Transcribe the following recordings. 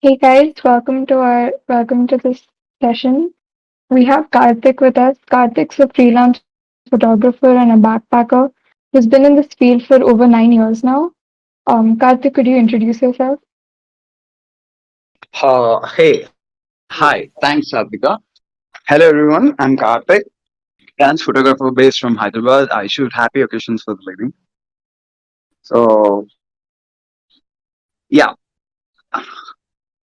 Hey guys, welcome to this session. We have Karthik with us. Karthik's a freelance photographer and a backpacker who's been in this field for over 9 years now. Karthik, could you introduce yourself? Hi. Thanks, Sarthika. Hello, everyone. I'm Karthik, dance photographer based from Hyderabad. I shoot happy occasions for the living. So, yeah,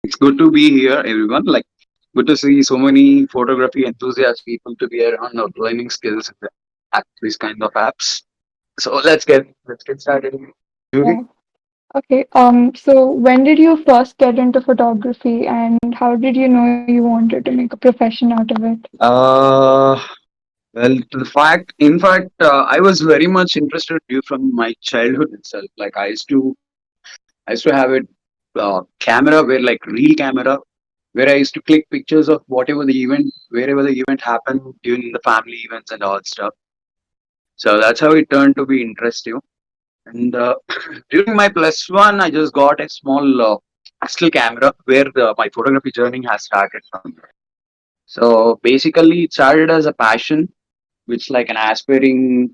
it's good to be here, everyone. Good to see so many photography enthusiast people to be around or learning skills at these kind of apps. So let's get started. Yeah. Julie? Okay. So when did you first get into photography and how did you know you wanted to make a profession out of it? Uh, well, I was very much interested due from my childhood itself. I used to have camera where like real camera where I used to click pictures of wherever the event happened during the family events and all stuff. So that's how it turned to be interesting. And during my plus one, I just got a small still camera where my photography journey has started from. So basically, it started as a passion, which like an aspiring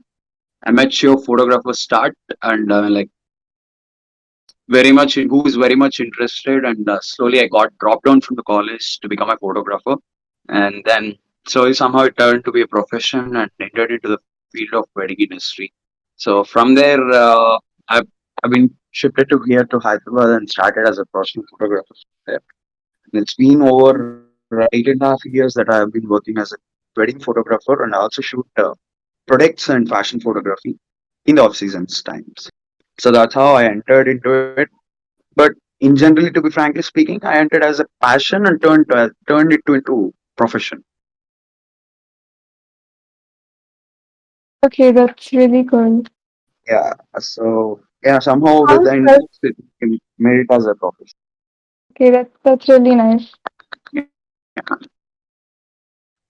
amateur photographer start, and who is very much interested, and slowly I got dropped down from the college to become a photographer, and then so somehow it turned to be a profession and entered into the field of wedding industry. So from there, I've been shifted to here to Hyderabad and started as a professional photographer there. And it's been over 8.5 years that I have been working as a wedding photographer, and I also shoot products and fashion photography in the off seasons times. So that's how I entered into it. But in generally, to be frankly speaking, I entered as a passion and turned it into profession. Okay, that's really cool. Yeah. So yeah, somehow with How the self interest, it made it as a profession. Okay, that's really nice. Yeah.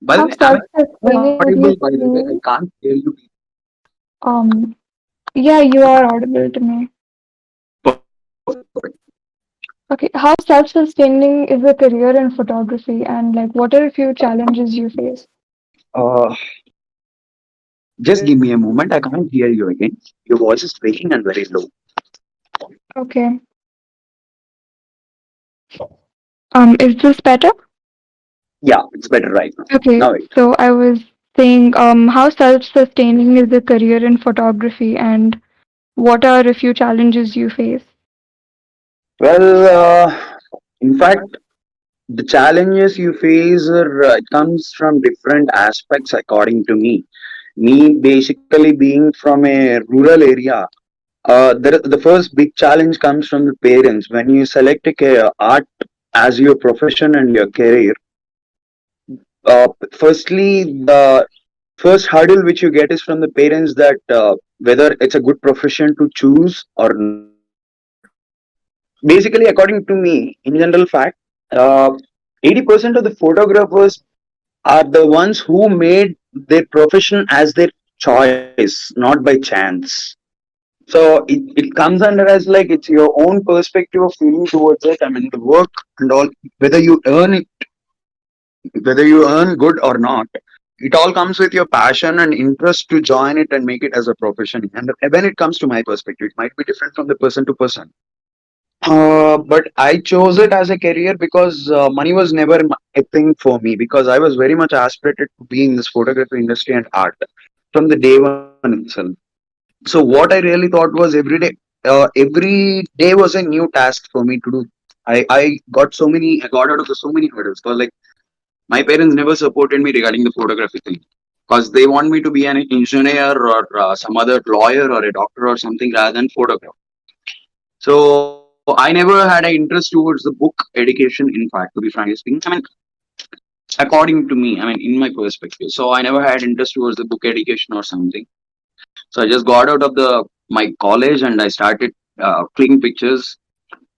By the way, How self-sustaining would audible. you By the way, I say? can't hear you. Um, yeah, you are audible to me. Perfect. Okay, how self-sustaining is a career in photography, and like, what are a few challenges you face? Uh, just give me a moment. I can't hear you again. Your voice is breaking and very low. Okay. Is this better? Yeah, it's better right now. Okay, Now it. so I was saying, how self-sustaining is a career in photography, and what are a few challenges you face? Well, in fact, the challenges you face it comes from different aspects, according to me. Me, basically being from a rural area, the first big challenge comes from the parents. When you select art as your profession and your career, firstly, the first hurdle which you get is from the parents that whether it's a good profession to choose or not. Basically, according to me, in general fact, uh, 80% of the photographers are the ones who made their profession as their choice, not by chance. So it comes under as like it's your own perspective of feeling towards it. I mean, the work and all, whether you earn it, whether you earn good or not, it all comes with your passion and interest to join it and make it as a profession. And when it comes to my perspective, it might be different from the person to person. But I chose it as a career because money was never a thing for me because I was very much aspirated to be in this photography industry and art from the day one itself. So what I really thought was every day was a new task for me to do. I got out of so many hurdles because like my parents never supported me regarding the photography thing because they want me to be an engineer or some other lawyer or a doctor or something rather than photographer. So I never had an interest towards the book education. In fact, to be frankly speaking, I mean, according to me, I mean, in my perspective, so I never had interest towards the book education or something. So I just got out of the my college and I started clicking pictures,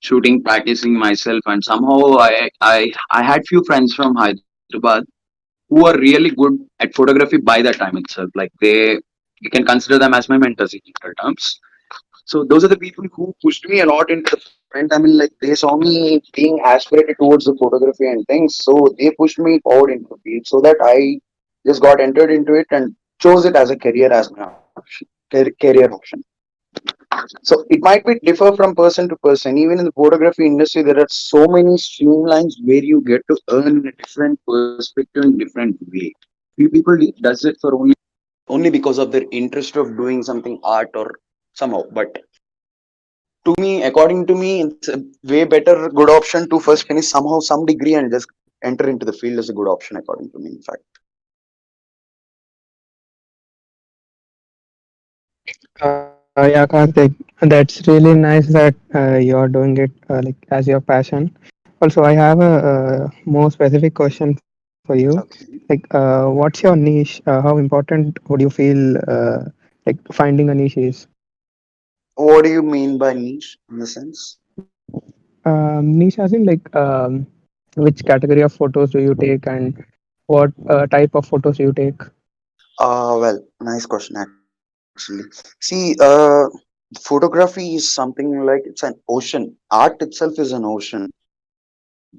shooting, practicing myself, and somehow I had few friends from Hyderabad who are really good at photography by that time itself. Like you can consider them as my mentors in general terms. So those are the people who pushed me a lot into the front. I mean, like they saw me being aspirated towards the photography and things, so they pushed me forward into the field so that I just got entered into it and chose it as a career as my option, career option. So it might be differ from person to person. Even in the photography industry, there are so many streamlines where you get to earn in a different perspective in different way. Few people does it for only because of their interest of doing something art or somehow. But to me, according to me, it's a way better good option to first finish somehow some degree and just enter into the field as a good option according to me. In fact, Yeah, Karthik, that's really nice that you're doing it like as your passion. Also, I have a more specific question for you. Like, what's your niche? How important would you feel like finding a niche is? what do you mean by niche in the sense? Niche as in like which category of photos do you take and what type of photos do you take? Well, nice question actually. See, photography is something like it's an ocean. Art itself is an ocean.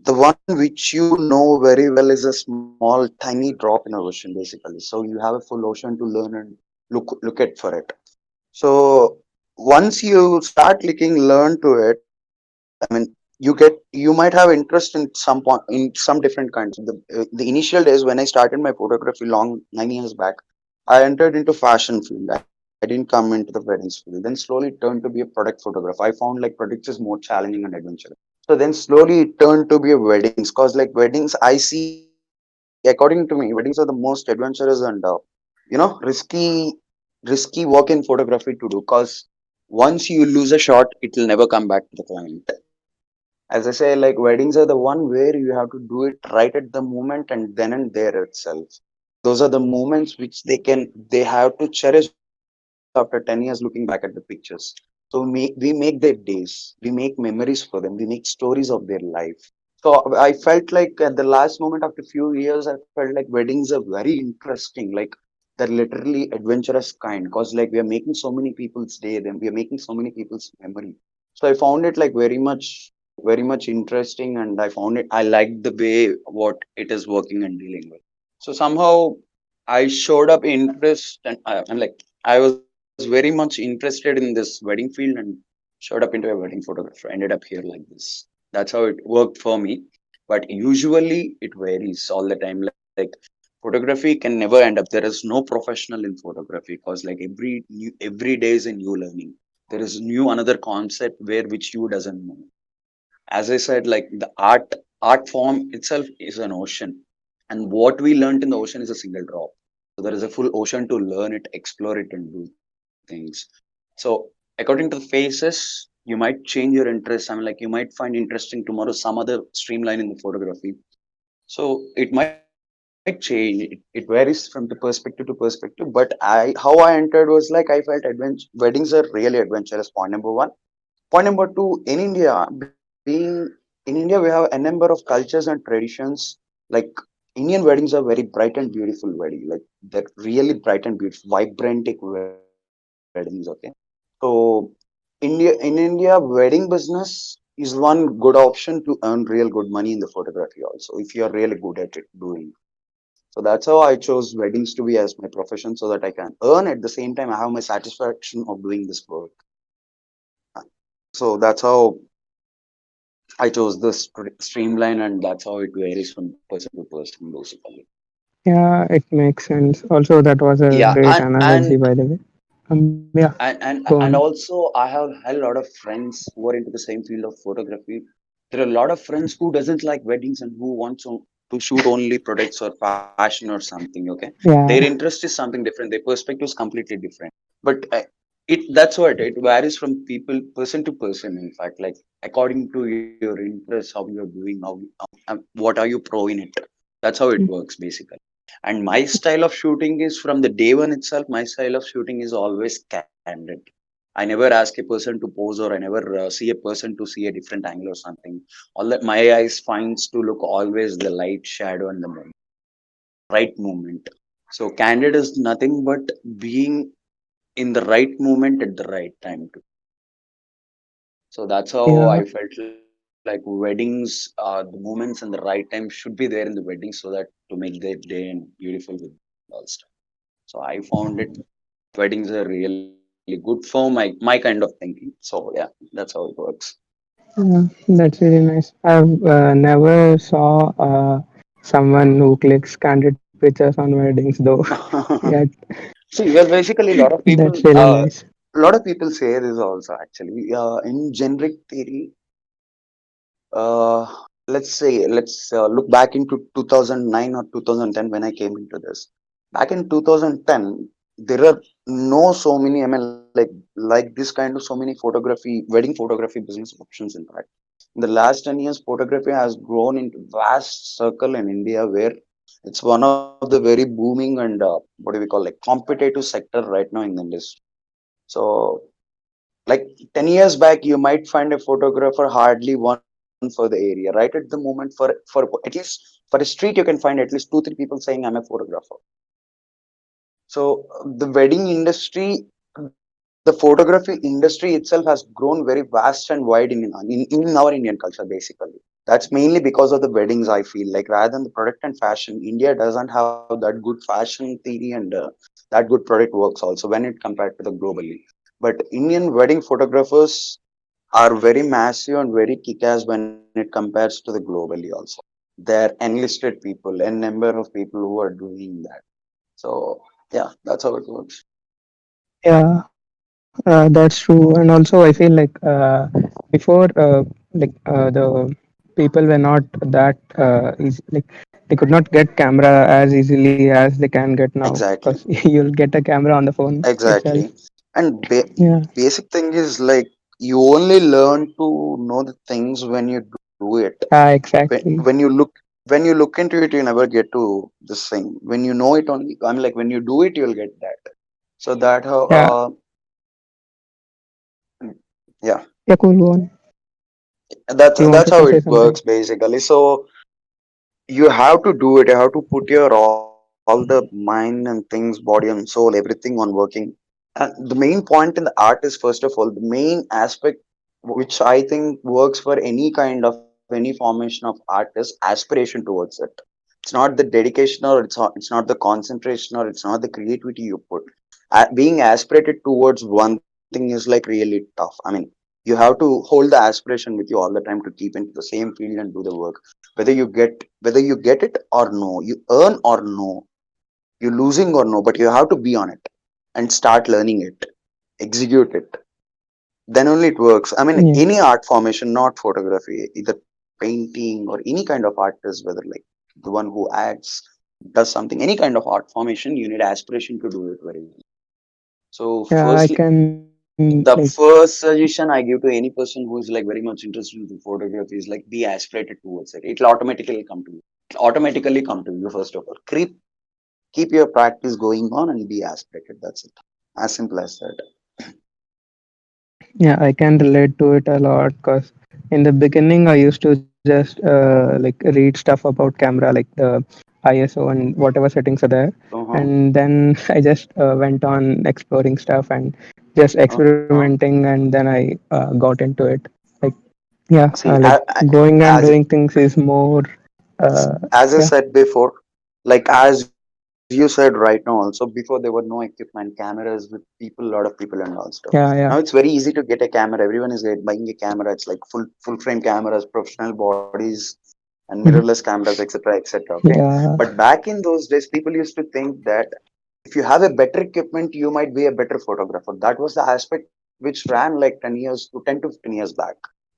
The one which you know very well is a small, tiny drop in an ocean, basically. So you have a full ocean to learn and look at for it. So once you start looking, learn to it. I mean, you might have interest in some point in some different kinds. The initial days when I started my photography long 9 years back, I entered into fashion field. I didn't come into the weddings field. Then slowly it turned to be a product photographer. I found like products is more challenging and adventurous. So then slowly it turned to be a weddings, cause like weddings I see, according to me, weddings are the most adventurous and risky work in photography to do. Cause once you lose a shot, it will never come back to the client. As I say, like weddings are the one where you have to do it right at the moment and then and there itself. Those are the moments which they have to cherish after 10 years looking back at the pictures. So we make their days, we make memories for them, we make stories of their life. So I felt like at the last moment after few years, I felt like weddings are very interesting. Like they're literally adventurous kind, cause like we are making so many people's day, then we are making so many people's memory. So I found it like very much interesting, and I found it. I liked the way what it is working and dealing with. So somehow I showed up interest, and like I was very much interested in this wedding field and showed up into a wedding photographer. Ended up here like this. That's how it worked for me. But usually it varies all the time. Like photography can never end up. There is no professional in photography because like every day is a new learning. There is new another concept where which you doesn't know. As I said, like the art form itself is an ocean, and what we learned in the ocean is a single drop. So there is a full ocean to learn it, explore it, and do things. So according to the phases, you might change your interest. I mean, like you might find interesting tomorrow some other streamline in the photography. So it might change. It varies from the perspective to perspective. But how I entered was like I felt weddings are really adventurous. Point number one. Point number two, in India, we have a number of cultures and traditions. Like Indian weddings are very bright and beautiful wedding. Like they're really bright and beautiful, vibrantic weddings. Okay, so in India, wedding business is one good option to earn real good money in the photography also if you are really good at it doing. So that's how I chose weddings to be as my profession so that I can earn at the same time I have my satisfaction of doing this work. So that's how I chose this streamline, and that's how it varies from person to person, basically. Yeah, it makes sense. Also, that was a Yeah, great analogy, by the way. Yeah, go on. and also I have had a lot of friends who are into the same field of photography. There are a lot of friends who doesn't like weddings and who wants to shoot only products or fashion or something. Okay, their Yeah. interest is something different. Their perspective is completely different. But that's what it varies from people, person to person. In fact, like according to your interest, how you're doing, what are you pro in it. That's how it works basically. And my style of shooting is from the day one itself. My style of shooting is always candid. I never ask a person to pose, or I never see a person to see a different angle or something. All that my eyes finds to look always the light, shadow, and the right movement. So candid is nothing but being in the right moment at the right time. So that's how Yeah. I felt like weddings, the moments and the right time should be there in the wedding so that to make their day and beautiful with all stuff. So I found it weddings are really good for my kind of thinking. So yeah, that's how it works. Yeah, that's really nice. I've never saw someone who clicks candid pictures on weddings though. Yeah, See, well, basically, that's really nice. a lot of people say this also actually. In generic theory, uh, let's look back into 2009 or 2010 when I came into this. Back in 2010, there are no so many. I mean, like this kind of so many photography, wedding photography business options. In fact, in the last 10 years, photography has grown into vast circle in India where it's one of the very booming and what do we call like competitive sector right now in the industry. So like 10 years back, you might find a photographer hardly one for the area. Right at the moment, for at least for a street, you can find at least two, three people saying, I'm a photographer. So the wedding industry, the photography industry itself has grown very vast and wide in our Indian culture, basically. That's mainly because of the weddings, I feel like rather than the product and fashion, India doesn't have that good fashion theory and that good product works also when it compared to the globally. But Indian wedding photographers are very massive and very kick-ass when it compares to the globally also. They're enlisted people, a number of people who are doing that. So yeah, that's how it works. Yeah, that's true. And also, I feel like before, the people were not that easy. Like they could not get camera as easily as they can get now. Because Exactly, you'll get a camera on the phone itself. exactly. And Yeah. basic thing is like you only learn to know the things when you do it. When Exactly. you look into it, you never get to this thing. When you know it only, I mean, like when you do it, you'll get that. So that how, Yeah. yeah, Yeah. Cool. Go on. You that's wanted how to it say works something? basically. So you have to do it. You have to put your all the mind and things, body and soul, everything on working. And the main point in the art is first of all the main aspect which I think works for any kind of any formation of art is aspiration towards it. It's not the dedication or it's not the concentration or it's not the creativity you put. Being aspirated towards one thing is like really tough. I mean, you have to hold the aspiration with you all the time to keep into the same field and do the work. Whether you get it or no, you earn or no, you're losing or no, but you have to be on it and start learning it, execute it. Then only it works. I mean, Yeah. any art formation, not photography, either painting or any kind of artist, whether like the one who acts, does something, any kind of art formation, you need aspiration to do it very well. So, Yeah. I firstly, can like. the first suggestion I give to any person who is like very much interested in photography is like be aspirated towards it. It'll automatically come to you. It'll automatically come to you first of all. Keep your practice going on and be aspirated. That's it. As simple as that. Yeah, I can relate to it a lot because in the beginning I used to just read stuff about camera, like the ISO and whatever settings are there, Uh-huh. and then I just went on exploring stuff and just Uh-huh. experimenting, and then I got into it. Like yeah, See, going and as doing things is more. as I Yeah, said before, like as you said right now, also before there were no equipment, cameras with people, a lot of people and all stuff. Now yeah, it's yeah, very easy to get a camera. Everyone is buying a camera. It's like full frame cameras, professional bodies, and mirrorless cameras, etc., etc. Okay, but yeah, back in those days, people used to think that if you have a better equipment, you might be a better photographer. That was the aspect which ran like 10 to 15 years back.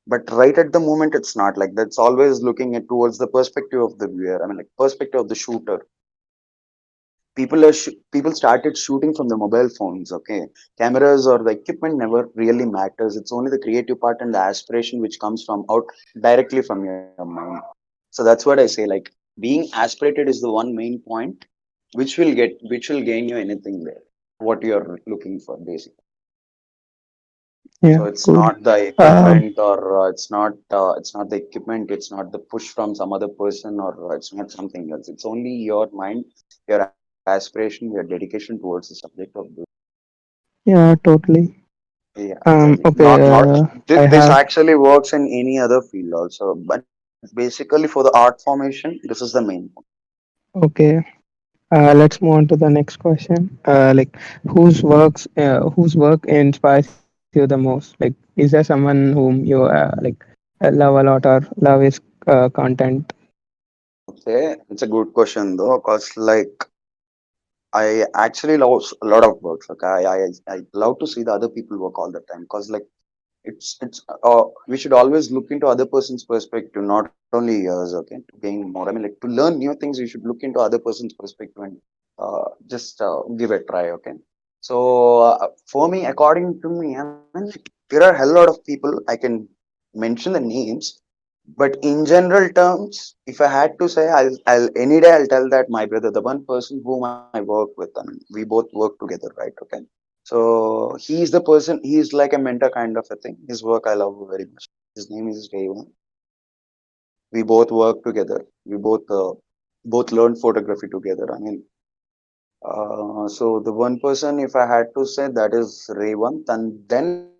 But right at the moment, it's not like that's always looking at towards the perspective of the viewer. I mean, like perspective of the shooter. People started shooting from the mobile phones. Okay, cameras or the equipment never really matters. It's only the creative part and the aspiration which comes from out directly from your mind. So that's what I say. Like being aspirated is the one main point which will gain you anything there. What you're looking for, basically. So yeah. it's Cool. not the Um, equipment or it's not the equipment. It's not the push from some other person or it's not something else. It's only your mind, your aspiration, your dedication towards the subject of the. yeah, totally. Yeah, Okay. not I this have. actually works in any other field also, but basically for the art formation, this is the main point. Okay. Let's move on to the next question. Like, whose work inspires you the most? Like, is there someone whom you love a lot, or love is content? Okay, it's a good question though, because like I actually love a lot of works. Like I love to see the other people work all the time, because like it's we should always look into other person's perspective, not only yours. Okay, to gain more. I mean, like to learn new things, you should look into other person's perspective and just give it a try. Okay, so for me, according to me, I mean, like, there are a hell lot of people. I can mention the names, but in general terms, if I had to say, I'll any day I'll tell that my brother, the one person whom I work with, I mean, we both work together, right? Okay. So he's the person, he's like a mentor kind of a thing. His work I love very much. His name is Deva. We both work together. We both learn photography together. I mean, so the one person, if I had to say, that is Rayvant. And then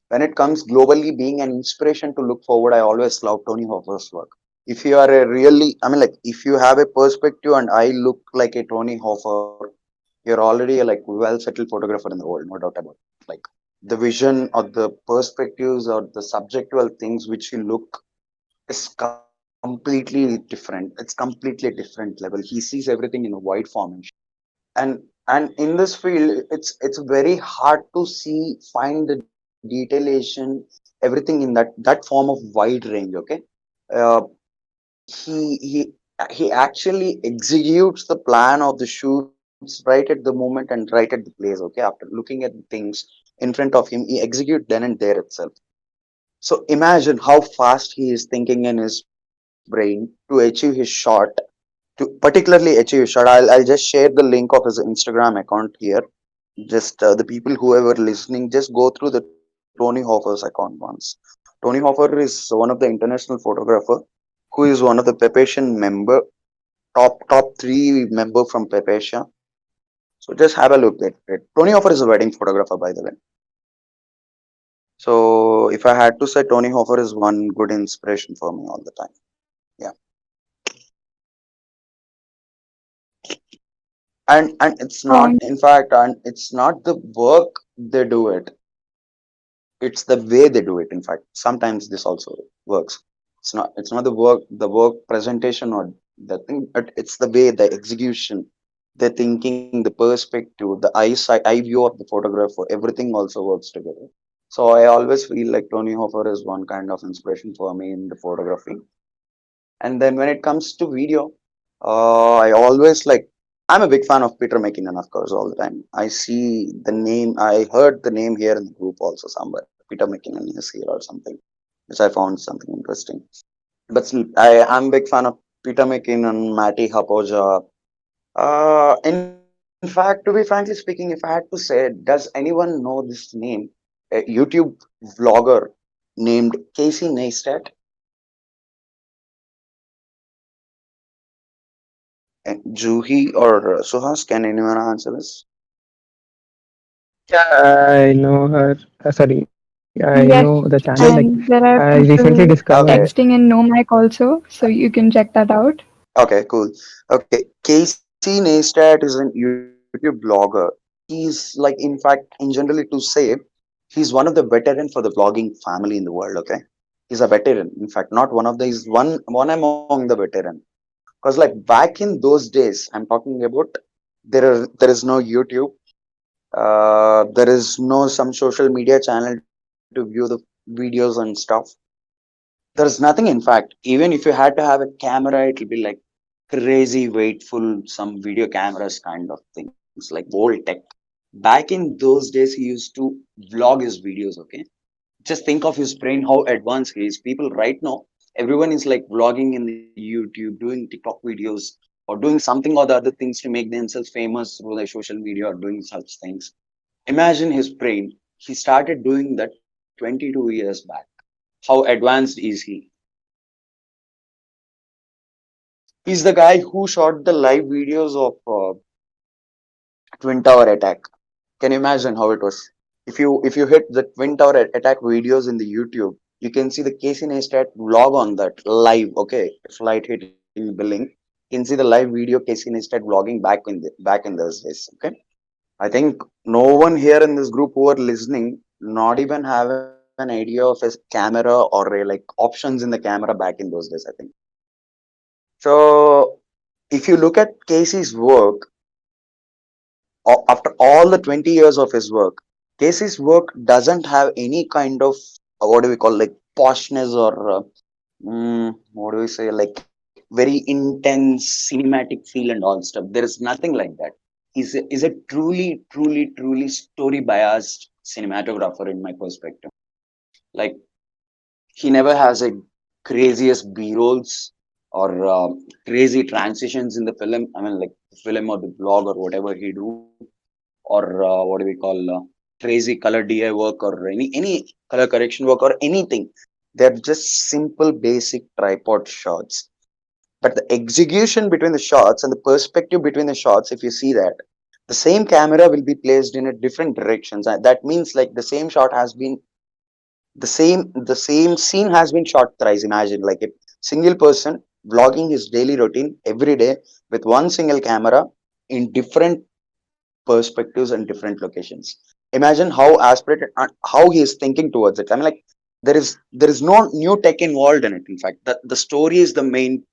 when it comes globally, being an inspiration to look forward, I always love Tony Hawk's work. If you are a really, I mean, like if you have a perspective and I look like a Tony Hoffer, you're already a like well settled photographer in the world, no doubt about it. Like the vision or the perspectives or the subjectual things which you look is completely different. It's completely different level. He sees everything in a wide formation. And in this field, it's very hard to see, find the detailation, everything in that form of wide range. Okay. Uh, he actually executes the plan of the shoots right at the moment and right at the place. Okay, after looking at the things in front of him, he execute then and there itself. So imagine how fast he is thinking in his brain to achieve his shot, to particularly achieve his shot. I'll just share the link of his Instagram account here. Just the people whoever listening, just go through the Tony Hoffer's account once. Tony Hoffer is one of the international photographer who is one of the Pepasian member, top three member from Papacia. So just have a look at it. Tony Hoffer is a wedding photographer, by the way. So if I had to say, Tony Hoffer is one good inspiration for me all the time. Yeah, and it's not, Um, in fact, and it's not the work they do it. It's the way they do it. In fact, sometimes this also works. It's not the work presentation or the thing, but it's the way, the execution, the thinking, the perspective, the eye view of the photographer. Everything also works together. So I always feel like Tony Hoffer is one kind of inspiration for me in the photography. And then when it comes to video, I always like. I'm a big fan of Peter McKinnon, of course, all the time. I see the name. I heard the name here in the group also somewhere. Peter McKinnon is here or something, which I found something interesting. But still, I'm a big fan of Peter McKinnon, Matty Hapoja. In fact, to be frankly speaking, if I had to say, does anyone know this name? A YouTube vlogger named Casey Neistat. Juhi or Suhas, can anyone answer this? Yeah, I know her. Sorry, I know the yes, channel. Like, and there I are recently people discovered it. Okay, texting in No Mic also, so you can check that out. okay, cool. Okay, Casey Neistat is an YouTube blogger. He's like, in fact, in generally to say, he's one of the veteran for the vlogging family in the world. Okay, he's a veteran. In fact, not one of the, he's one among the veteran. Because like back in those days, I'm talking about, there is no YouTube. There is no some social media channel to view the videos and stuff. There's nothing, in fact. Even if you had to have a camera, it'll be like crazy weightful, some video cameras kind of things, like old tech. Back in those days, he used to vlog his videos. Okay, just think of his brain, how advanced he is. People right now, everyone is like vlogging in the YouTube, doing TikTok videos, or doing something or the other things to make themselves famous through the social media or doing such things. Imagine his brain. He started doing that 22 years back. How advanced is he? He's the guy who shot the live videos of Twin Tower attack. Can you imagine how it was? If you hit the twin tower attack videos in the YouTube, you can see the Casey Neistat vlog on that live. Okay, flight hitting building. You can see the live video Casey Neistat vlogging back in those days. Okay, I think no one here in this group who are listening not even have an idea of a camera or like options in the camera back in those days. I think so. If you look at Casey's work, after all the 20 years of his work, Casey's work doesn't have any kind of what do we call like poshness or what do we say like very intense cinematic feel and all stuff. There is nothing like that. Is a truly story biased cinematographer in my perspective. Like he never has a craziest B rolls or crazy transitions in the film. I mean, like the film or the blog or whatever he do, or what do we call crazy color DI work or any color correction work or anything. They're just simple basic tripod shots. But the execution between the shots and the perspective between the shots, if you see that, the same camera will be placed in a different directions. That means like the same shot has been the same scene has been shot thrice. Imagine like a single person vlogging his daily routine every day with one single camera in different perspectives and different locations. Imagine how aspirated and how he is thinking towards it. I mean, like there is no new tech involved in it. In fact, the story is the main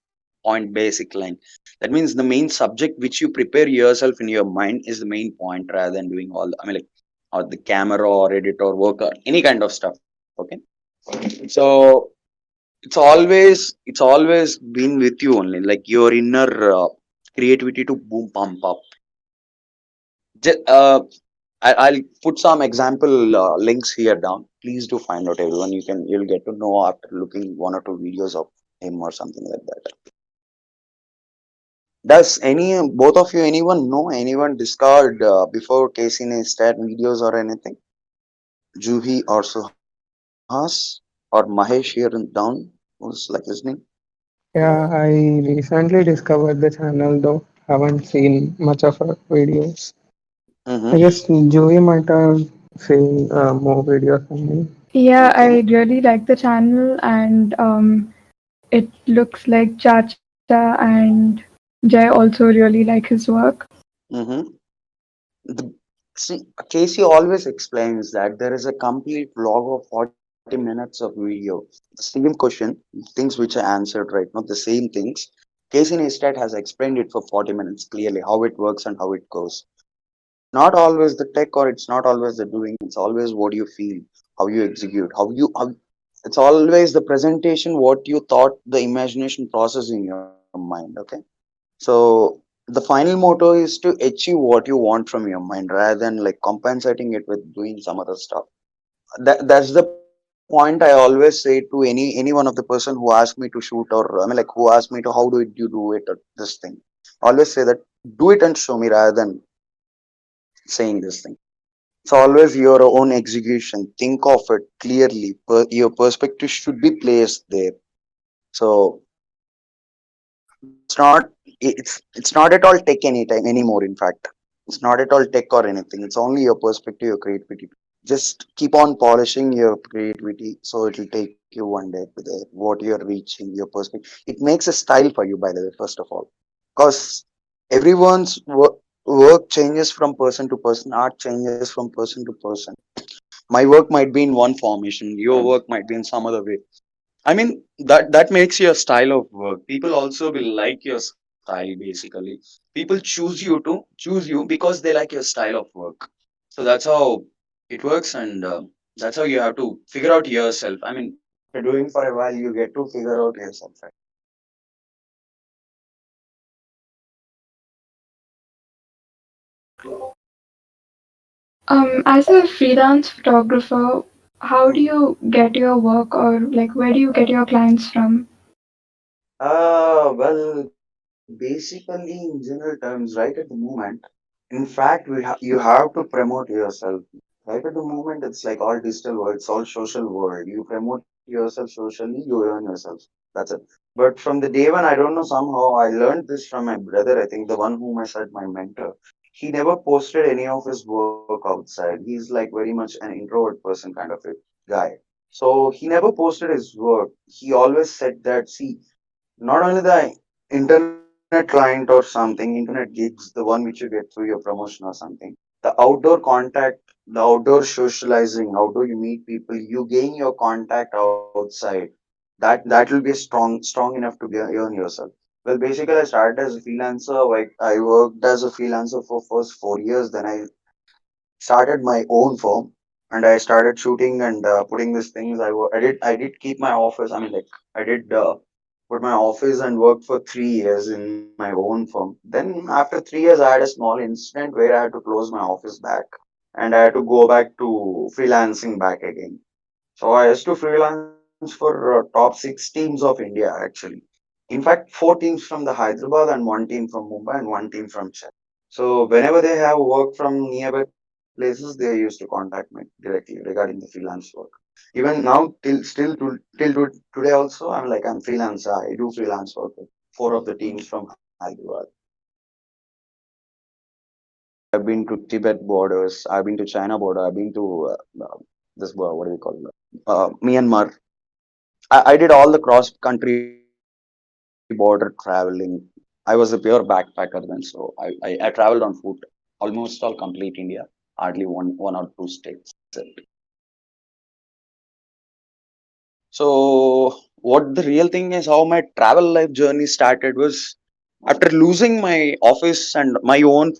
point, basic line. That means the main subject which you prepare yourself in your mind is the main point rather than doing all. I mean, like or the camera or edit or work or any kind of stuff. Okay, so it's always been with you only, like your inner creativity to boom pump up. Just, I'll put some example links here down. Please do find out, everyone. You'll get to know after looking one or two videos of him or something like that. Does both of you anyone know anyone discovered before Casey Neistat videos or anything? Juhi or Suhas or Mahesh here and down who's like listening? Yeah, I recently discovered the channel though. Haven't seen much of her videos. I Mm-hmm. guess Joey might have seen more videos than me. Yeah, Okay. I really like the channel, and it looks like Chacha and Jay also really like his work. Mm-hmm. The, see, Casey always explains that there is a complete vlog of 40 minutes of video. The same question, things which I answered right now, the same things. Casey Neistat has explained it for 40 minutes clearly, how it works and how it goes. It's not always the tech or it's not always the doing, it's always what you feel, how you execute, it's always the presentation, what you thought, the imagination process in your mind. Okay. So the final motto is to achieve what you want from your mind rather than like compensating it with doing some other stuff. That's the point I always say to any one of the person who asked me to shoot, or I mean like who asked me to how do you do it or this thing. I always say that do it and show me rather than saying this thing. It's always your own execution. Think of it clearly. Your perspective should be placed there. So that's not it's not at all tech anytime anymore. In fact, it's not at all tech or anything. It's only your perspective, your creativity. Just keep on polishing your creativity, so it will take you one day to there. What you're reaching, your perspective. It makes a style for you, by the way. First of all, because everyone's work changes from person to person. Art changes from person to person. My work might be in one formation. Your work might be in some other way. I mean that makes your style of work. People also will like your style basically. People choose you because they like your style of work. So that's how it works, and that's how you have to figure out yourself. I mean, after doing for a while, you get to figure out yourself. Right? As a freelance photographer, how do you get your work, or like where do you get your clients from? Well, basically, in general terms, right at the moment, in fact, you have to promote yourself. Right at the moment, it's like all digital world, it's all social world. You promote yourself socially, you earn yourself. That's it. But from the day one, I don't know, somehow I learned this from my brother. I think the one whom I said my mentor. he never posted any of his work outside. He's like very much an introvert person kind of a guy. So he never posted his work. He always said that, see, not only the internet client or something, internet gigs, the one which you get through your promotion or something, the outdoor contact, the outdoor socializing, outdoor you meet people, you gain your contact outside. That will be strong enough to earn yourself. Well, basically, I started as a freelancer. Like I worked as a freelancer for first 4 years. Then I started my own firm and I started shooting and putting these things. I did keep my office. I mean, like I did put my office and worked for 3 years in my own firm. Then after 3 years, I had a small incident where I had to close my office back and I had to go back to freelancing back again. So I used to freelance for top six teams of India actually. In fact, four teams from the Hyderabad and one team from Mumbai and one team from Chennai. So whenever they have work from nearby places, they used to contact me directly regarding the freelance work. Even now, today also, I'm freelancer. I do freelance work with four of the teams from Hyderabad. I've been to Tibet borders. I've been to China border. I've been to this what do we call it? Myanmar. I did all the cross country border traveling. I was a pure backpacker then, so I traveled on foot almost all complete India, hardly one or two states. So what the real thing is how my travel life journey started was after losing my office and my own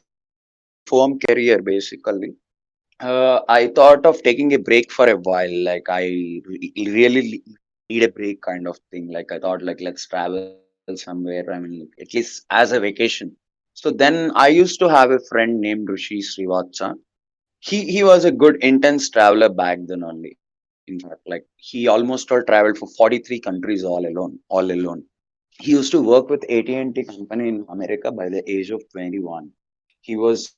firm career basically. I thought of taking a break for a while. Like really need a break kind of thing. Like I thought, like let's travel somewhere. I mean, like, at least as a vacation. So then I used to have a friend named Rishi Srivatsa. He was a good intense traveler back then only. In fact, like he almost all traveled for 43 countries all alone. He used to work with AT&T company in America by the age of 21. He used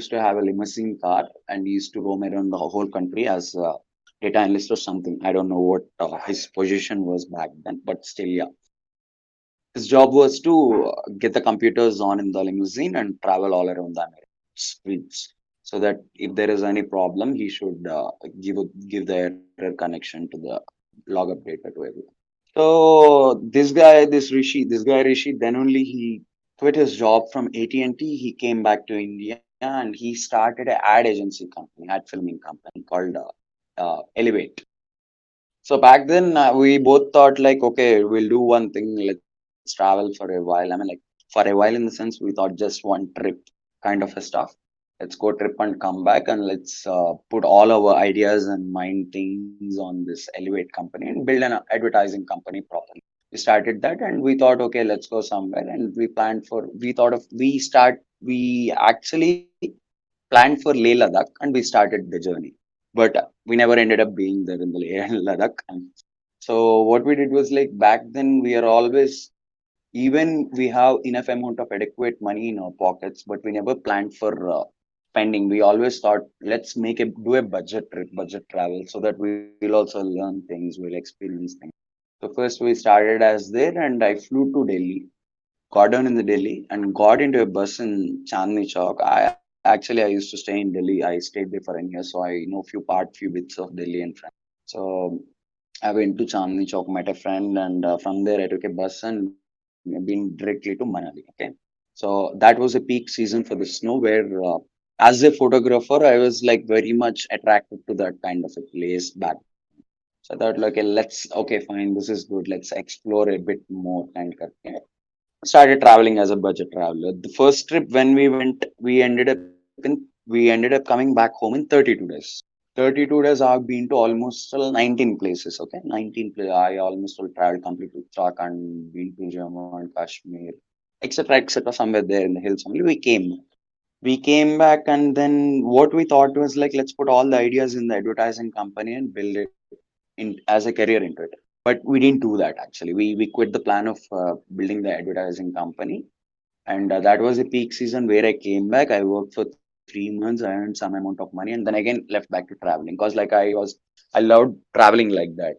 to have a limousine car and he used to roam around the whole country as a data analyst or something. I don't know what his position was back then, but still, yeah. His job was to get the computers on in the limousine and travel all around the American streets, so that if there is any problem, he should give the error connection to the log update to everyone. So this guy Rishi, then only he quit his job from AT&T. He came back to India and he started an ad agency company, ad filming company called Elevate. So back then we both thought like, okay, we'll do one thing. Let's travel for a while. I mean, like for a while in the sense we thought just one trip kind of a stuff. Let's go trip and come back and let's put all our ideas and mind things on this Elevate company and build an advertising company properly. We started that and we thought, okay, let's go somewhere. And we planned for, we thought of, we actually planned for Leh Ladakh and we started the journey. But we never ended up being there in the Leh and Ladakh. And so what we did was like back then we are always, even we have enough amount of adequate money in our pockets, but we never planned for spending. We always thought, let's do a budget trip, budget travel, so that we'll also learn things, we'll experience things. So first we started as there, and I flew to Delhi, got down in the Delhi, and got into a bus in Chandni Chowk. I used to stay in Delhi. I stayed there for a year, so I know few bits of Delhi and friends. So I went to Chandni Chowk, met a friend, and from there I took a bus and been directly to Manali. Okay, so that was a peak season for the snow, where as a photographer, I was like very much attracted to that kind of a place back. So I thought, like, okay, fine, this is good. Let's explore a bit more kind of. Yeah. Started traveling as a budget traveler. The first trip when we went, we ended up coming back home in 32 days. 32 days I've been to almost 19 places. Okay, 19 places. I almost all traveled completely Uttarakhand, been to Jammu and Kashmir, etc., somewhere there in the hills only. We came back and then what we thought was like, let's put all the ideas in the advertising company and build it in as a career into it. But we didn't do that actually. We quit the plan of building the advertising company, and that was a peak season where I came back. I worked for 3 months. I earned some amount of money, and then again left back to traveling because like I loved traveling like that.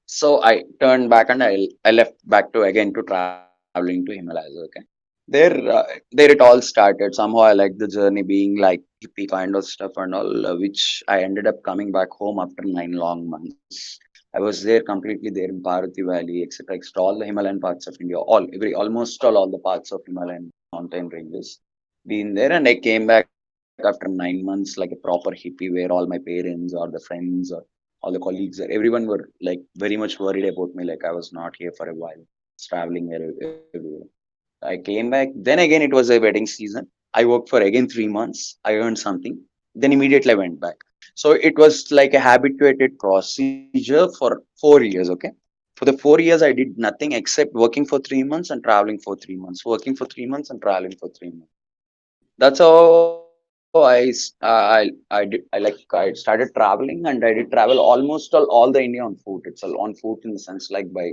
So I turned back and I left back to again to traveling to Himalayas. Okay. There it all started. Somehow I like the journey being like hippie kind of stuff and all, which I ended up coming back home after 9 long months. I was there completely there in Parvati Valley, etc., etc., all the Himalayan parts of India, almost all the parts of Himalayan mountain ranges. Been there, and I came back after 9 months like a proper hippie, where all my parents or the friends or all the colleagues or everyone were like very much worried about me, like I was not here for a while, traveling everywhere. I came back. Then again, it was a wedding season. I worked for again 3 months. I earned something. Then immediately I went back. So it was like a habituated procedure for 4 years. Okay. For the 4 years, I did nothing except working for 3 months and traveling for 3 months, working for 3 months and traveling for 3 months. That's how I started traveling, and I did travel almost all the India on foot. It's all on foot in the sense like by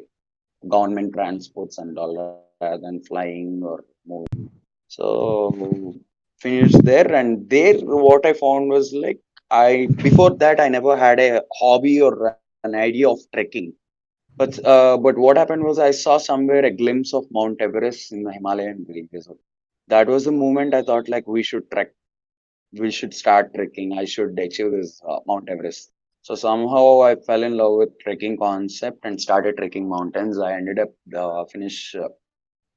government transports and all rather than flying or moving. So finished there, and there what I found was like I before that I never had a hobby or an idea of trekking. But what happened was I saw somewhere a glimpse of Mount Everest in the Himalayan ranges. That was the moment I thought like we should start trekking. I should achieve this Mount Everest. So somehow I fell in love with trekking concept and started trekking mountains. I ended up finish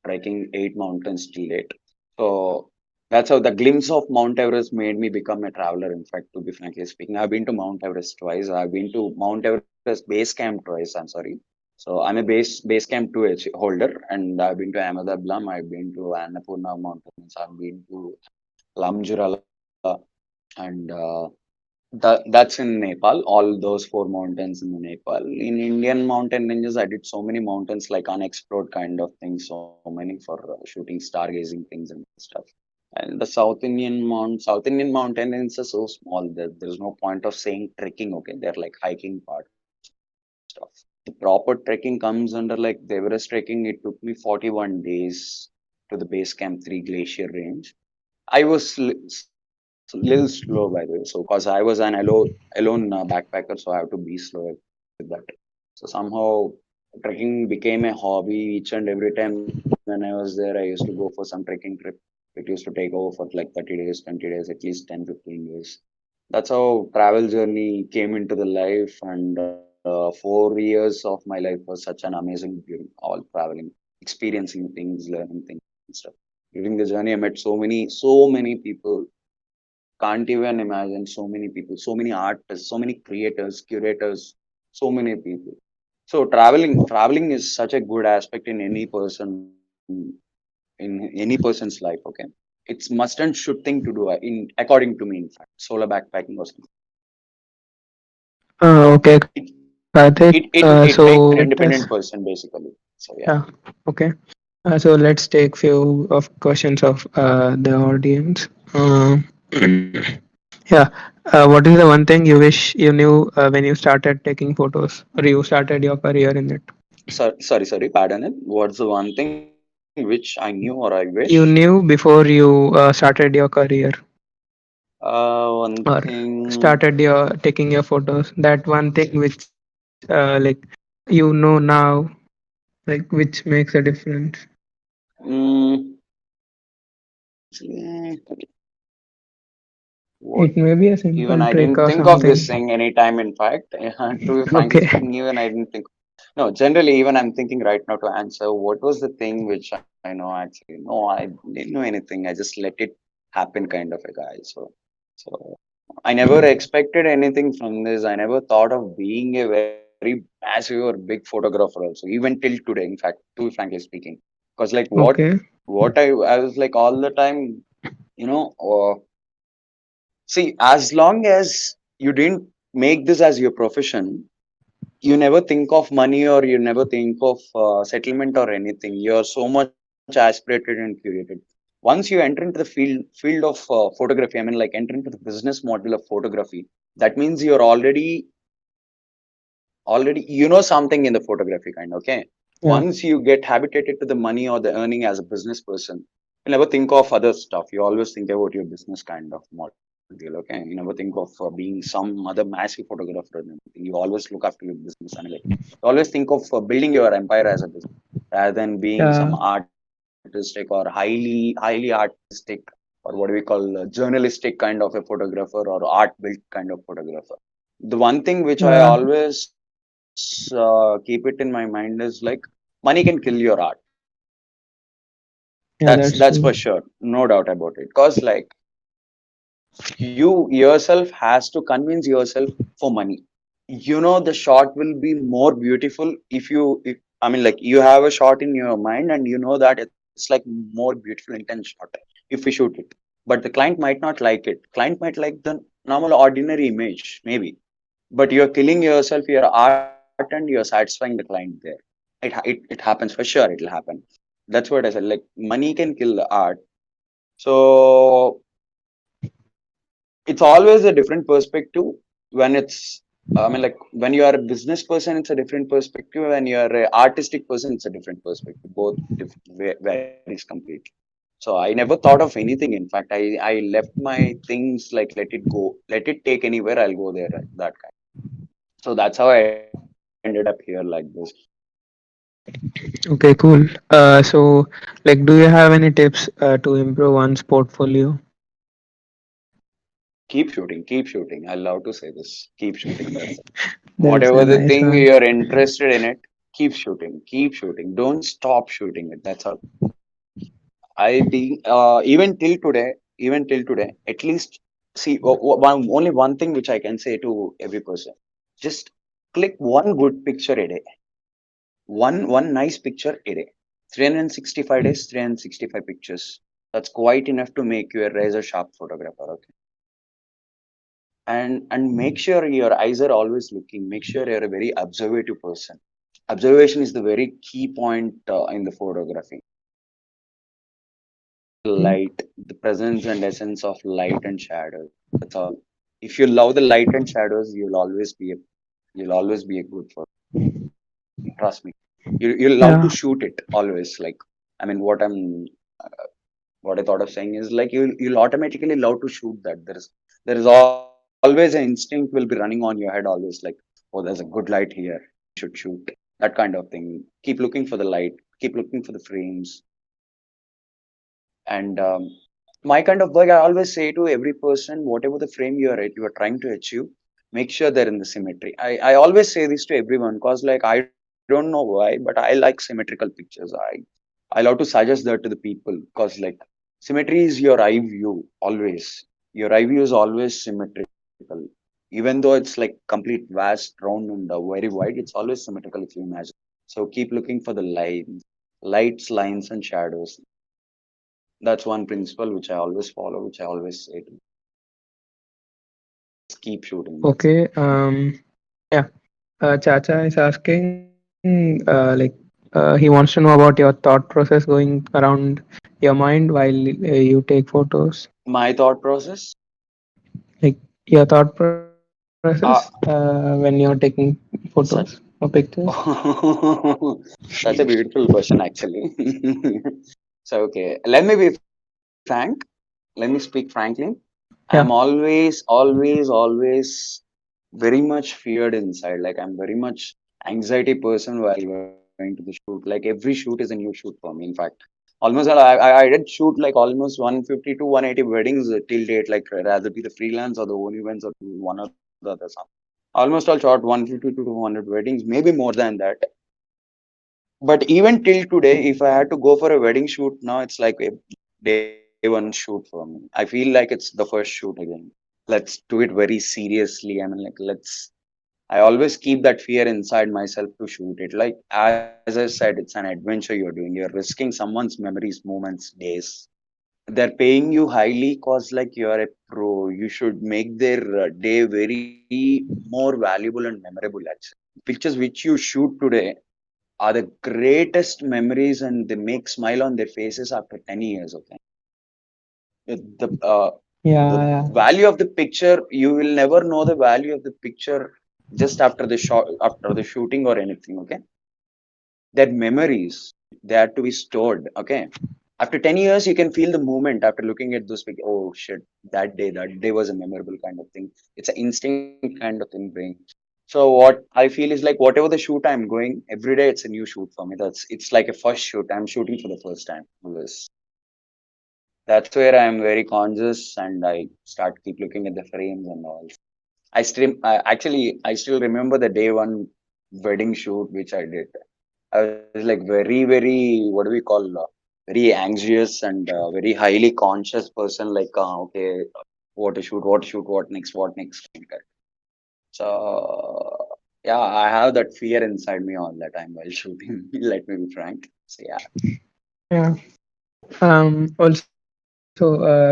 trekking 8 mountains till date. So that's how the glimpse of Mount Everest made me become a traveler. In fact, to be frankly speaking, I've been to Mount Everest twice. I've been to Mount Everest base camp twice. I'm sorry. So I'm a base camp 2H holder, and I've been to Ahmedabad. I've been to Annapurna Mountains. I've been to Lamjurala, and that's in Nepal. All those four mountains in Nepal. In Indian mountain ranges, I did so many mountains like unexplored kind of things. So many for shooting stargazing things and stuff. And the South Indian mountain ranges are so small that there's no point of saying trekking. Okay, they're like hiking part stuff. The proper trekking comes under like the Everest trekking. It took me 41 days to the base camp 3 glacier range. I was little slow by the way, so because I was an alone backpacker, so I have to be slow with that. So somehow trekking became a hobby. Each and every time when I was there, I used to go for some trekking trip. It used to take over for like 30 days, 20 days, at least 10, 15 days. That's how travel journey came into the life, and 4 years of my life was such an amazing during all traveling, experiencing things, learning things and stuff. During the journey, I met so many people. Can't even imagine so many people, so many artists, so many creators, curators, so many people. So traveling is such a good aspect in any person's life. Okay, it's must and should thing to do. In according to me, in fact, solo backpacking was Okay, it Karthik. So it makes let an us, independent person basically. So yeah. yeah, okay. So let's take few of questions of the audience. Yeah. What is the one thing you wish you knew when you started taking photos or you started your career in it? Sorry, pardon it. What's the one thing which I knew or I wish? You knew before you started your career One or thing. started your taking your photos. That one thing which like you know now, like which makes a difference. Mm, actually, what? It may be a Even simple I trick didn't or think of this something. thing anytime. In fact, to be frankly Okay. speaking, even I didn't think. No, generally, even I'm thinking right now to answer what was the thing which I know actually. No, I didn't know anything. I just let it happen, kind of a guy. So I never expected anything from this. I never thought of being a very massive or big photographer also, even till today. In fact, to be frankly speaking, because like Okay. what I was like all the time, you know. See, as long as you didn't make this as your profession, you never think of money or you never think of settlement or anything. You're so much aspirated and curated. Once you enter into the field of photography, I mean, like enter into the business model of photography. That means you're already you know something in the photography kind. Okay, Yeah. once you get habituated to the money or the earning as a business person, you never think of other stuff. You always think about your business kind of model. Okay, you never think of being some other massive photographer or anything. You always look after your business, and like you always think of building your empire as a business rather than being some Yeah. artist artistic or highly artistic, or what do we call journalistic kind of a photographer or art built kind of photographer. The one thing which I Yeah, always keep it in my mind is like money can kill your art. yeah, That's that's for true. sure, no doubt about it. Cause like you yourself has to convince yourself for money. You know the shot will be more beautiful if I mean like you have a shot in your mind and you know that it's like more beautiful intense shot if we shoot it. But the client might not like it. Client might like the normal ordinary image, maybe. But you're killing yourself, your art, and you're satisfying the client there. It happens for sure, it'll happen. That's what I said. Like money can kill the art. So it's always a different perspective when it's I mean like when you are a business person it's a different perspective, when you are a artistic person it's a different perspective, both varies completely. So I never thought of anything. In fact, I left my things like let it go, let it take anywhere, I'll go there, that kind. So that's how I ended up here like this. Okay, cool. So, like, do you have any tips to improve one's portfolio? Keep shooting, I love to say this, keep shooting, that's it. That's Whatever a the nice thing one. you're interested in it, keep shooting, don't stop shooting it, that's all. I think even till today, at least see only one thing which I can say to every person: just click one good picture a day, one nice picture a day. 365 days, 365 pictures. That's quite enough to make you a razor sharp photographer. Okay, and make sure your eyes are always looking. Make sure you're a very observative person. Observation is the very key point in the photography. Mm. Light, the presence and essence of light and shadow. That's all. If you love the light and shadows, you'll always be a good for. Trust me. You'll love to Yeah. shoot it always. Like I mean, what I thought of saying is like you'll automatically love to shoot that. There is always an instinct will be running on your head always like, oh, there's a good light here. Should shoot that kind of thing. Keep looking for the light. Keep looking for the frames. And my kind of work, I always say to every person, whatever the frame you are trying to achieve, make sure they're in the symmetry. I always say this to everyone because like I don't know why, but I like symmetrical pictures. I love to suggest that to the people because like symmetry is your eye view always. Your eye view is always symmetrical. Even though it's like complete vast, round and very wide, it's always symmetrical if you imagine. So keep looking for the lines, lights, lines, and shadows. That's one principle which I always follow, which I always say to just keep shooting. That's it. Okay. Yeah. Chacha is asking, he wants to know about your thought process going around your mind while you take photos. My thought process. Like your thought process Uh, when you're taking photos or such pictures. such a beautiful question, actually. So okay, let me be frank. Let me speak frankly. I'm Yeah. always very much feared inside. Like I'm very much anxiety person while going to the shoot. Like every shoot is a new shoot for me. In fact, almost I did shoot like almost 150 to 180 weddings till date. Like rather be the freelance or the own events or one or the other. Some almost all shot 150 to 200 weddings, maybe more than that. But even till today, if I had to go for a wedding shoot now, it's like a day one shoot for me. I feel like it's the first shoot again. Let's do it very seriously. I mean, like, I always keep that fear inside myself to shoot it. Like, as I said, it's an adventure you're doing. You're risking someone's memories, moments, days. They're paying you highly because, like, you're a pro. You should make their day very more valuable and memorable, actually. Pictures which you shoot today are the greatest memories and they make smile on their faces after 10 years. Okay, the Yeah. Yeah. value of the picture, you will never know the value of the picture just after the shot, after the shooting or anything. Okay, that memories, they have to be stored. Okay, after 10 years you can feel the moment after looking at those pictures. Oh shit, that day was a memorable kind of thing. It's an instinct kind of thing brain. So what I feel is like whatever the shoot I'm going every day, it's a new shoot for me. It's like a first shoot. I'm shooting for the first time. Always. That's where I'm very conscious and I start keep looking at the frames and all. I still remember the day one wedding shoot which I did. I was like very what do we call very anxious and very highly conscious person. Like okay, what next, like that. So yeah, I have that fear inside me all the time while shooting. Let me be frank. So yeah, Yeah. Also,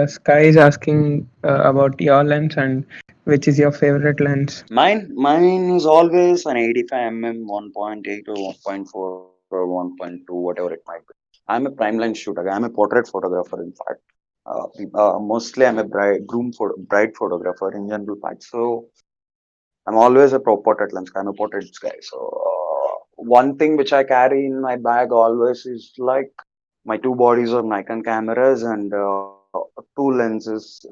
Sky is asking about your lens and which is your favorite lens. mine is always an 85 mm 1.8 or 1.4 or 1.2, whatever it might be. I'm a prime lens shooter. I'm a portrait photographer, in fact. Mostly, I'm a bride photographer in general fact. So I'm always a portrait lens guy. I'm a portrait guy. So one thing which I carry in my bag always is like my two bodies of Nikon cameras and two lenses,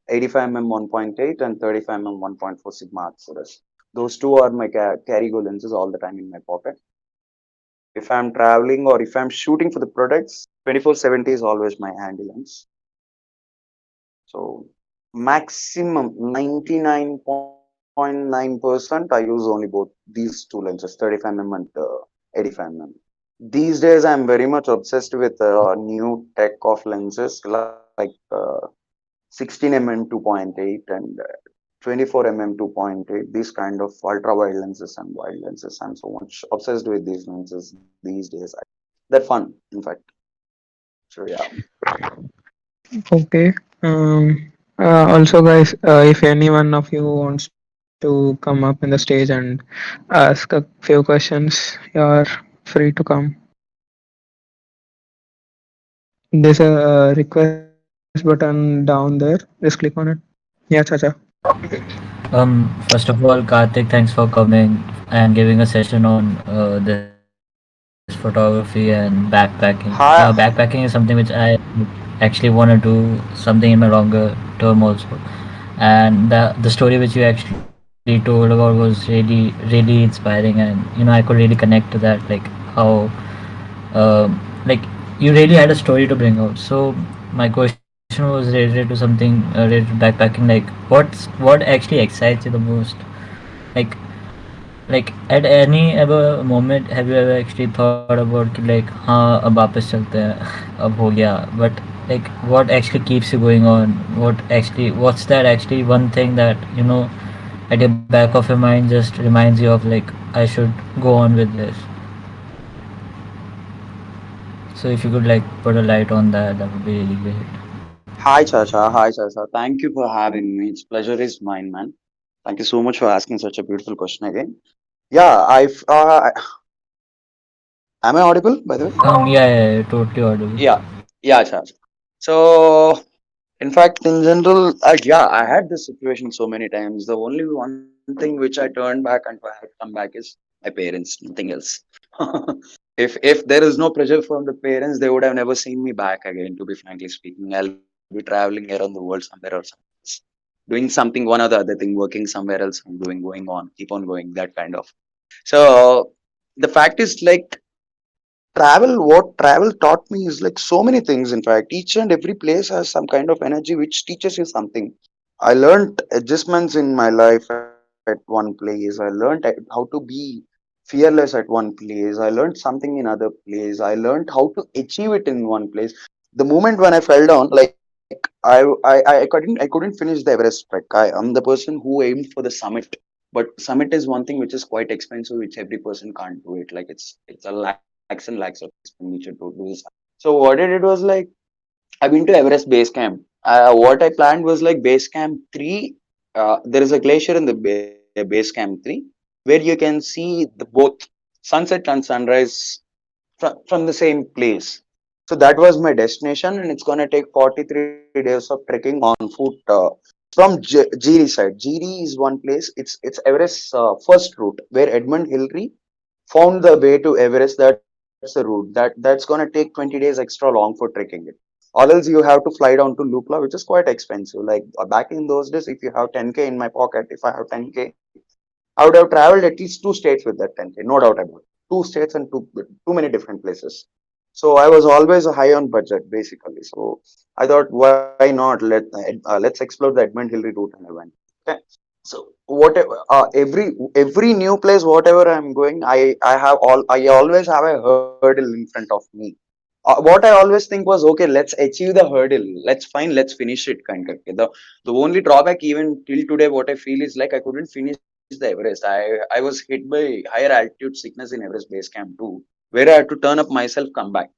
85 mm 1.8 and 35 mm 1.4 Sigma Axis. Those two are my carry go lenses all the time in my pocket. If I'm traveling or if I'm shooting for the products, 2470 is always my handy lens. So maximum 99.9% I use only both these two lenses, 35mm and 85mm. These days I'm very much obsessed with new tech of lenses like 16mm 2.8 and 24mm 2.8, these kind of ultra wide lenses and wide lenses. I'm so much obsessed with these lenses these days. They're fun, in fact. So yeah. Okay. Also, guys, if any one of you wants to come up in the stage and ask a few questions, you're free to come. There's a request button down there. Just click on it. Yeah, Chacha. First of all, Karthik, thanks for coming and giving a session on this photography and backpacking. Backpacking is Hi. something which I actually want to do something in my longer term also. And the story which you actually told about was really inspiring, and I could really connect to that, like how like you really had a story to bring out. So my question was related to something related to backpacking. Like what actually excites you the most? Like like at any ever moment have you ever actually thought about कि like हाँ अब वापस चलते हैं अब हो गया, but like what actually keeps you going on? What's that actually one thing that at the back of your mind just reminds you of like I should go on with this? So if you could like put a light on that, that would be really great. Hi, Chacha. Hi, Chacha. Thank you for having me. It's pleasure is mine, man. Thank you so much for asking such a beautiful question again. Yeah, am I audible by the way? Yeah, totally audible. Yeah, yeah, Chacha. So, in fact, in general, yeah, I had this situation so many times. The only one thing which I turned back and I had come back is my parents, nothing else. If there is no pressure from the parents, they would have never seen me back again. To be frankly speaking, I'll be traveling around the world somewhere or something else, doing something one or the other thing, working somewhere else, and going on, keep on going, that kind of. So the fact is like what travel taught me is like so many things. In fact, each and every place has some kind of energy which teaches you something. I learned adjustments in my life at one place. I learned how to be fearless at one place. I learned something in other place. I learned how to achieve it in one place. The moment when I fell down, like I couldn't finish the Everest trek. I'm the person who aimed for the summit, but summit is one thing which is quite expensive, which every person can't do it. Like it's a lakhs and lakhs of expenditure to do this. So what I did was like I've been to Everest Base Camp. What I planned was like Base Camp 3. There is a glacier in the Base Camp 3 where you can see the both sunset and sunrise from the same place. So that was my destination, and it's gonna take 43 days of trekking on foot from Giri side. Giri is one place. It's Everest's first route where Edmund Hillary found the way to Everest. That's the route. That's gonna take 20 days extra long for trekking it. Or else you have to fly down to Lukla, which is quite expensive. Like back in those days, if you have 10K in my pocket, if I have 10K, I would have traveled at least 2 states with that 10K, no doubt about it. 2 states and too many different places. So I was always high on budget basically. So I thought, why not? Let's explore the Edmund Hillary route and I went. Okay. So whatever, every new place, whatever I'm going, I always have a hurdle in front of me. What I always think was, okay, let's achieve the hurdle. Let's finish it, kind of. The only drawback even till today, what I feel is like I couldn't finish the Everest. I was hit by higher altitude sickness in Everest base camp too, where I had to turn up myself, come back.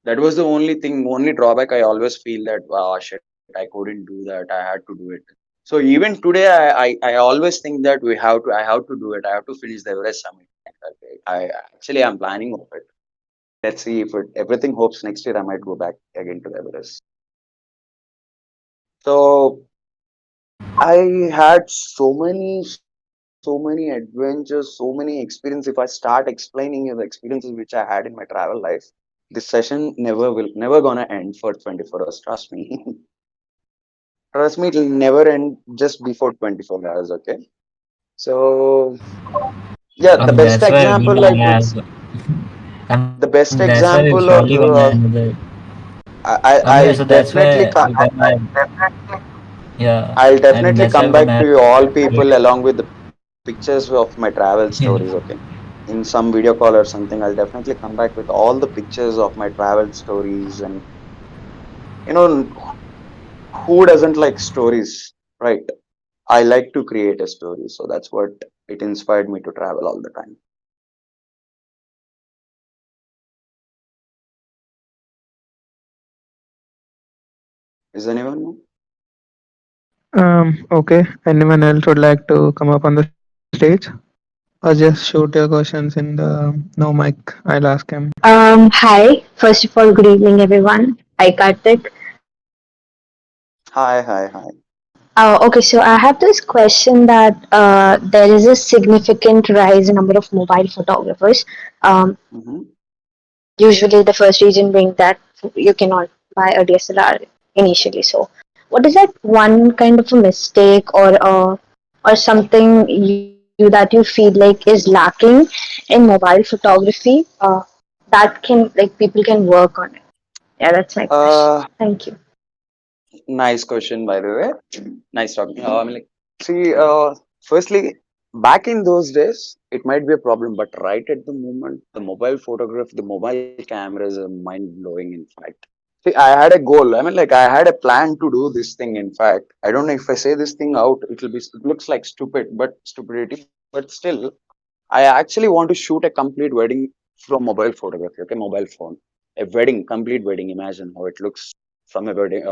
That was the only thing, only drawback. I always feel that, shit, I couldn't do that. I had to do it. So even today, I always think that I have to do it. I have to finish the Everest summit. I actually I'm planning of it. Let's see if everything hopes next year I might go back again to the Everest. So I had so many adventures, so many experiences. If I start explaining you the experiences which I had in my travel life, this session never gonna end for 24 hours. Trust me. Trust me, it'll never end just before 24 hours. Okay. So yeah, the best That's why example I could, the best that's why we're example, surely gonna or another. I'll So that's definitely why we're gonna, yeah, I'll I mean definitely that's why come we're back gonna to have you all great. people along with the pictures of my travel stories. Okay. In some video call or something, I'll definitely come back with all the pictures of my travel stories. And you know, who doesn't like stories, right? I like to create a story. So that's what it inspired me to travel all the time. Is anyone know? Okay. Anyone else would like to come up on the stage? Or just shoot your questions in the no mic. I'll ask him. Hi. First of all, good evening, everyone. Hi, Karthik. Hi, hi, hi. Okay, so I have this question that there is a significant rise in number of mobile photographers. Mm-hmm. Usually, the first reason being that you cannot buy a DSLR initially. So, what is that one kind of a mistake or something that you feel like is lacking in mobile photography that can like people can work on it? Yeah, that's my question. Uh, Thank you. Nice question, by the way. Nice talking. I mean, like, see, firstly, back in those days, it might be a problem, but right at the moment, the mobile photograph, the mobile cameras are mind blowing. In fact, see, I had a goal. I mean, like, I had a plan to do this thing. In fact, I don't know if I say this thing out, it looks like stupidity, but still, I actually want to shoot a complete wedding from mobile photography. Okay, mobile phone, a wedding, complete wedding. Imagine how it looks from a wedding.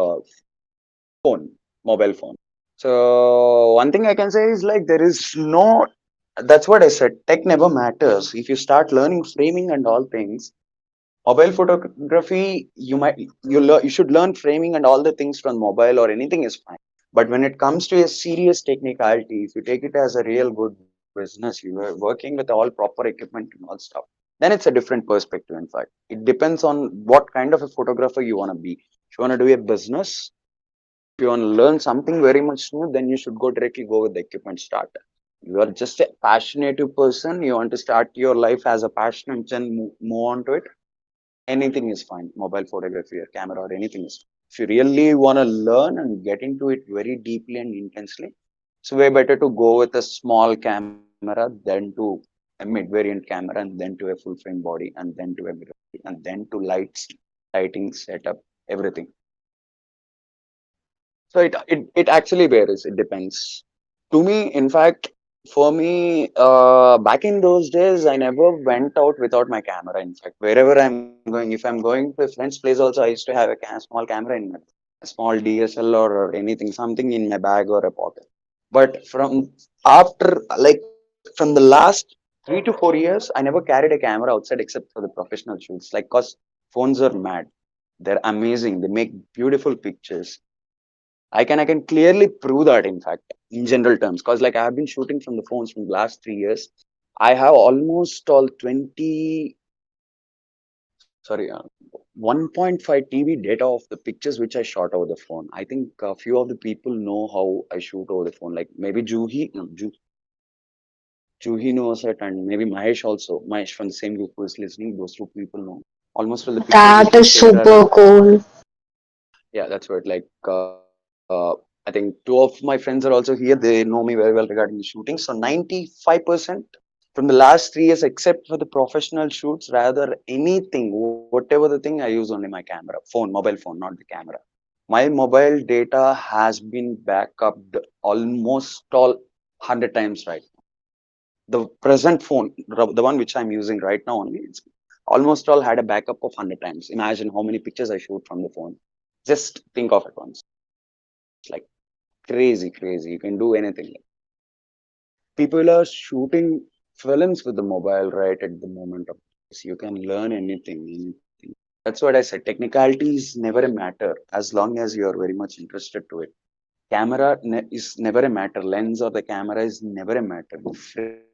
Phone, mobile phone. So one thing I can say is like there is no. That's what I said. Tech never matters. If you start learning framing and all things, mobile photography, you should learn framing and all the things from mobile or anything is fine. But when it comes to a serious technicality, if you take it as a real good business, you are working with all proper equipment and all stuff. Then it's a different perspective. In fact, it depends on what kind of a photographer you want to be. If you want to do a business, if you want to learn something very much new, then you should directly go with the equipment start. You are just a passionate person, you want to start your life as a passion and then move on to it. Anything is fine. Mobile photography or camera or anything is fine. If you really want to learn and get into it very deeply and intensely, it's way better to go with a small camera than to a mid variant camera and then to a full frame body and then to a mirror and then to lighting setup, everything. So it actually varies. It depends. To me, in fact, for me, back in those days, I never went out without my camera. In fact, wherever I'm going, if I'm going to a friend's place, also I used to have a small camera in my, a small DSL or anything, something in my bag or a pocket. But from after, like from the last 3 to 4 years, I never carried a camera outside except for the professional shoots. Like, cause phones are mad. They're amazing. They make beautiful pictures. I can clearly prove that in fact in general terms because like I have been shooting from the phones from the last 3 years. I have almost all 20 sorry 1.5 TB data of the pictures which I shot over the phone. I think a few of the people know how I shoot over the phone. Like maybe Juhi, no, Juhi knows it, and maybe Mahesh also. Mahesh from the same group who is listening. Those two people know. Almost all the pictures which That we is shared are super cool. yeah, that's what. I think two of my friends are also here. They know me very well regarding the shooting. So 95% from the last 3 years, except for the professional shoots, rather anything, whatever the thing, I use only my camera, phone, mobile phone, not the camera. My mobile data has been backupped almost all 100 times right. The present phone, the one which I'm using right now only, it's almost all had a backup of 100 times. Imagine how many pictures I shoot from the phone. Just think of it once. It's like crazy, crazy. You can do anything. People are shooting films with the mobile right at the moment of this. You can learn anything, anything. That's what I said. Technicality is never a matter as long as you're very much interested to it. Camera is never a matter. Lens or the camera is never a matter. The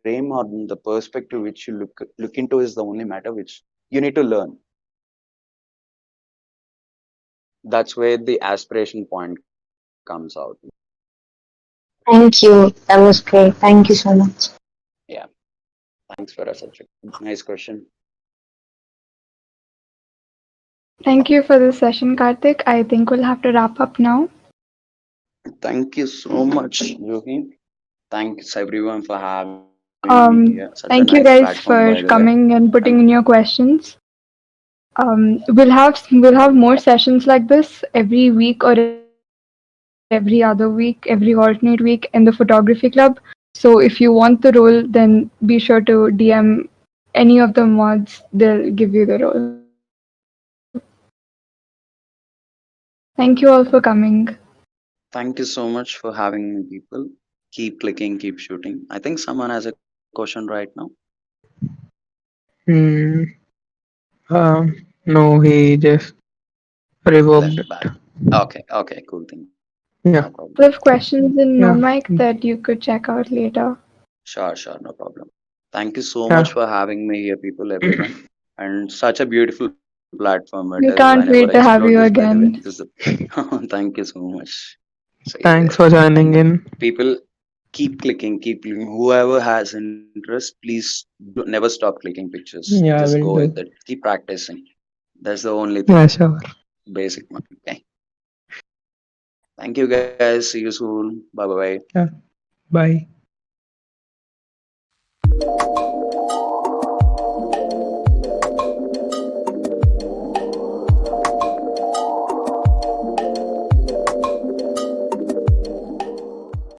frame or the perspective which you look into is the only matter which you need to learn. That's where the aspiration point comes out. Thank you. That was great. Thank you so much. Yeah. Thanks for such a nice question. Thank you for this session, Karthik. I think we'll have to wrap up now. Thank you so much, Yogi. Thanks everyone for having me here. Such a nice Thank you platform, guys by the way. for coming and And putting in your questions. We'll have more sessions like this every week or every other week, every alternate week in the photography club. So if you want the role, then be sure to DM any of the mods. They'll give you the role. Thank you all for coming. thank you so much for having me, people. Keep clicking, keep shooting. I think someone has a question right now. Hmm. No, he just revoked Left it. back. Okay, cool thing. No Yeah. problem. A lot of questions in Yeah. NoMic that you could check out later. Sure, no problem. Thank you so Yeah. much for having me here, people, everyone. And such a beautiful platform it is We whenever I can't wait to explore have this, you by the way. again. This is the thank you so much. See you there. Thanks for And joining in. people keep clicking, keep clicking. Whoever has interest, please never stop clicking pictures. Just Yeah, I go will with it. do. Keep practicing. That's the only thing. Yeah, sure. Basic one. Okay. Thank you guys. See you soon. Bye bye. Yeah. Bye.